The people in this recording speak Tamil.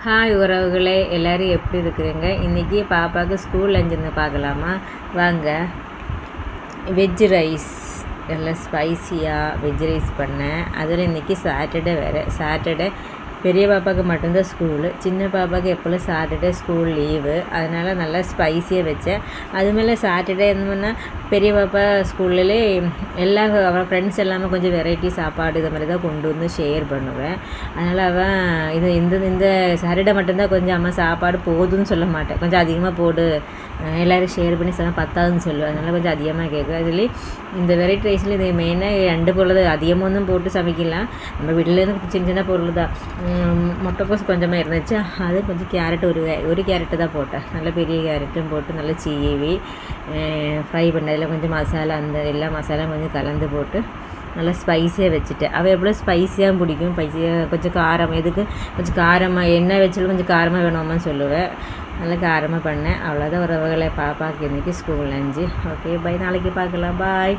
ஹாய் உறவுகளே, எல்லோரும் எப்படி இருக்கிறீங்க? இன்றைக்கி பாப்பாவுக்கு ஸ்கூல் லஞ்சுன்னு பார்க்கலாமா? வாங்க. வெஜ் ரைஸ் நல்லா ஸ்பைசியாக வெஜ் ரைஸ் பண்ணேன். அதில் இன்றைக்கி சாட்டர்டே வேறு. சாட்டர்டே பெரிய பாப்பாவுக்கு மட்டும்தான் ஸ்கூலு, சின்ன பாப்பாவுக்கு எப்போல்லாம் சாட்டர்டே ஸ்கூல் லீவு. அதனால் நல்லா ஸ்பைஸியாக வச்சேன். அதுமாதிரி சாட்டர்டே இருந்தோம்னா பெரிய பாப்பா ஸ்கூல்லே எல்லா அவள் ஃப்ரெண்ட்ஸ் எல்லாமே கொஞ்சம் வெரைட்டி சாப்பாடு இது மாதிரி தான் கொண்டு வந்து ஷேர் பண்ணுவேன். அதனால் அவன் இந்த சாட்டர்டே மட்டும்தான் கொஞ்சம் அம்மா சாப்பாடு போதும்னு சொல்ல மாட்டேன், கொஞ்சம் அதிகமாக போடு, எல்லோரும் ஷேர் பண்ணி பத்தாதுன்னு சொல்லுவேன். அதனால் கொஞ்சம் அதிகமாக கேட்குவேன். அதுலேயும் இந்த வெரைட்டி ரைஸில் இது மெயினாக 2 பொருள் தான், அதிகமாக ஒன்றும் போட்டு சமைக்கலாம். நம்ம வீட்டிலேருந்து சின்ன சின்ன பொருள் தான். முட்டைக்கோஸ் கொஞ்சமாக இருந்துச்சு, அது கொஞ்சம் கேரட் ஒரு கேரட்டு தான் போட்டேன். நல்ல பெரிய கேரட்டும் போட்டு நல்லா சீவி ஃப்ரை பண்ணதில் கொஞ்சம் மசாலா எல்லா மசாலாவும் கொஞ்சம் கலந்து போட்டு நல்லா ஸ்பைஸியாக வச்சுட்டேன். அவள் எவ்வளோ ஸ்பைஸியாக பிடிக்கும், கொஞ்சம் காரம், எதுக்கு கொஞ்சம் காரமாக எண்ணெய் வச்சாலும் கொஞ்சம் காரமாக வேணுமான்னு சொல்லுவேன். நல்லா காரமாக பண்ணேன். அவ்வளோதான் உறவுகளை. பாப்பாவுக்கு இன்றைக்கி ஸ்கூல் லஞ்சு. Okay, by. நாளைக்கு பார்க்கலாம். பாய்.